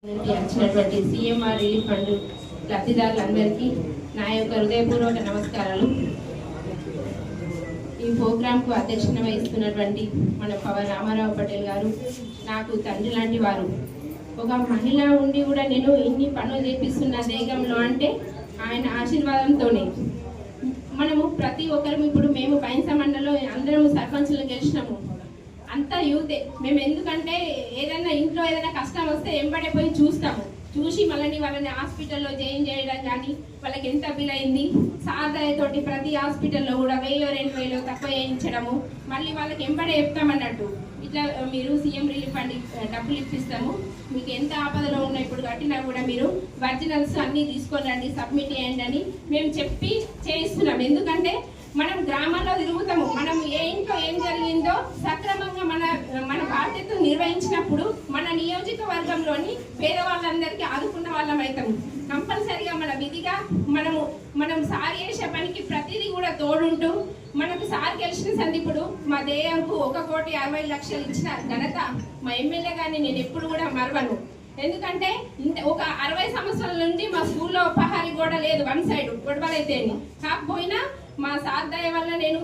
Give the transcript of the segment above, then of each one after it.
నుండి వచ్చినటువంటి CMR relief fund లబ్ధిదారులందరికీ నా యొక్క హృదయపూర్వక నమస్కారాలు. ఈ ప్రోగ్రాంకు అధ్యక్షత వహిస్తున్నటువంటి మన పవన్ రామారావు పటేల్ గారు నాకు తండ్రి లాంటి వారు. ఒక మహిళ ఉండి కూడా నేను ఇన్ని పనులు చేపిస్తున్న దేగంలో అంటే ఆయన ఆశీర్వాదంతోనే. మనము ప్రతి ఒక్కరు ఇప్పుడు మేము బైన్సా మండలంలో అందరం సర్పంచులు గెలిచినాము, అంతా యూతే. మేము ఎందుకంటే ఏదైనా ఇంట్లో ఏదైనా కష్టం వస్తే వెంబడే పోయి చూస్తాము, చూసి వాళ్ళని హాస్పిటల్లో జాయిన్ చేయడం కానీ వాళ్ళకి ఎంత బిల్ అయింది సాధారణతోటి ప్రతి హాస్పిటల్లో కూడా 1000-2000 తక్కువ చేయించడము, మళ్ళీ వాళ్ళకి వెంబడే చెప్తామన్నట్టు. ఇట్లా మీరు సీఎం రిలీఫ్ ఫండ్ డబ్బులు ఇప్పిస్తాము, మీకు ఎంత ఆపదలో ఉన్నా ఇప్పుడు కట్టినా కూడా మీరు ఒరిజినల్స్ అన్నీ తీసుకొని రండి, సబ్మిట్ చేయండి అని మేము చెప్పి చేయిస్తున్నాం. ఎందుకంటే మనం గ్రామాల్లో తిరుగుతాము, మనం ఏ ఇంట్లో ఏం జరిగిందో సక్రమంగా మన బాధ్యతను నిర్వహించినప్పుడు మన నియోజకవర్గంలోని పేదవాళ్ళందరికీ ఆదుకున్న వాళ్ళం అవుతాము. కంపల్సరిగా మన విధిగా మనం సార్ చేసే పనికి ప్రతిదీ కూడా తోడుంటూ మనకు సార్ గెలిచిన సందీపుడు మా దేయంకు 1,60,00,000 ఇచ్చిన ఘనత మా ఎమ్మెల్యే గారిని నేను ఎప్పుడు కూడా మరవను. ఎందుకంటే ఒక 60 సంవత్సరాల నుండి మా స్కూల్లో పహారీ గోడ లేదు, వన్ సైడ్ గొడవలైతే కాకపోయినా మా సార్ దయ వల్ల నేను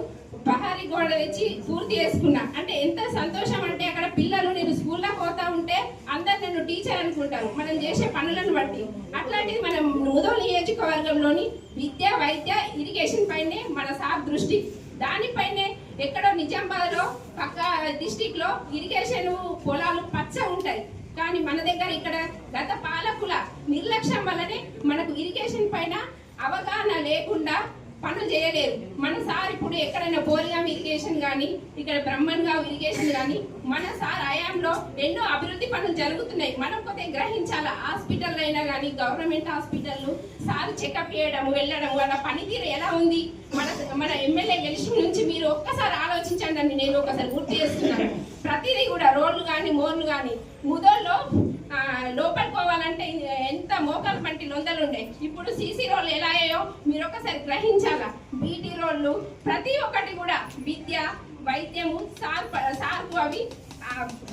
పహారీ గోడ తెచ్చి పూర్తి చేసుకున్నా. అంటే ఎంత సంతోషం అంటే అక్కడ పిల్లలు నేను స్కూల్లో పోతా ఉంటే అందరు నన్ను టీచర్ అనుకుంటారు మనం చేసే పనులను బట్టి. అట్లాంటిది మనం ముదోల్ నియోజకవర్గంలోని విద్య, వైద్య, ఇరిగేషన్ పైనే మన సార్ దృష్టి. దానిపైనే ఎక్కడో నిజామాబాద్లో పక్క డిస్టిక్ లో ఇరిగేషన్ పొలాలు పచ్చ ఉంటాయి, కానీ మన దగ్గర ఇక్కడ గత పాలకుల నిర్లక్ష్యం వల్లనే మనకు ఇరిగేషన్ పైన అవగాహన లేకుండా పనులు చేయలేరు. మన సార్ ఇప్పుడు ఎక్కడైనా బోరిగాం ఇరిగేషన్ కానీ ఇక్కడ బ్రహ్మన్గావ్ ఇరిగేషన్ కానీ మన సార్ హయాంలో ఎన్నో అభివృద్ధి పనులు జరుగుతున్నాయి. మనం కొద్దిగా గ్రహించాల. హాస్పిటల్ అయినా కానీ గవర్నమెంట్ హాస్పిటల్ సార్ చెకప్ చేయడం వెళ్ళడం వాళ్ళ పనితీరు ఎలా ఉంది. మన ఎమ్మెల్యే గెలిచిన నుంచి మీరు ఒక్కసారి ఆలోచించండి అని నేను ఒకసారి గుర్తు చేస్తున్నాను. ప్రతిదీ కూడా రోడ్లు కానీ మోర్లు కానీ ముదోల్లో లోపలికి పోవాలంటే ఎంత మోకాలు పంటి నొందలుండే, ఇప్పుడు సీసీ రోడ్లు ఎలా అయ్యాయో మీరు ఒకసారి గ్రహించాలా. బీటీ రోడ్లు ప్రతి ఒక్కటి కూడా విద్య, వైద్యము సార్కు అవి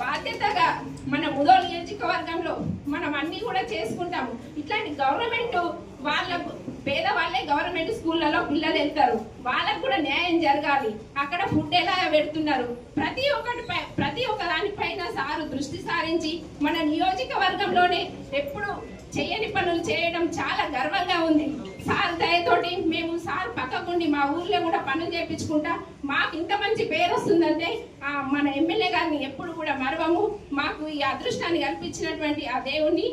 బాధ్యతగా మన ముదోల్ నియోజకవర్గంలో మనం అన్ని కూడా చేసుకుంటాము. ఇట్లాంటి గవర్నమెంట్ వాళ్ళకు పేదవాళ్ళే గవర్నమెంట్ స్కూళ్ళలో పిల్లలు వెళ్తారు, వాళ్ళకు కూడా న్యాయం జరగాలి. అక్కడ ఫుడ్ ఎలా పెడుతున్నారు ప్రతి ఒక్క దానిపైన సారు దృష్టి సారించి మన నియోజకవర్గంలోనే ఎప్పుడు చేయని పనులు చేయడం చాలా గర్వంగా ఉంది. సార్ దయతోటి మేము సార్ పక్కకుండి మా ఊర్లో కూడా పనులు చేయించుకుంటా మాకు ఇంత మంచి పేరు వస్తుందంటే మన ఎమ్మెల్యే గారిని ఎప్పుడు కూడా మరవము. మాకు ఈ అదృష్టాన్ని కల్పించినటువంటి ఆ దేవుణ్ణి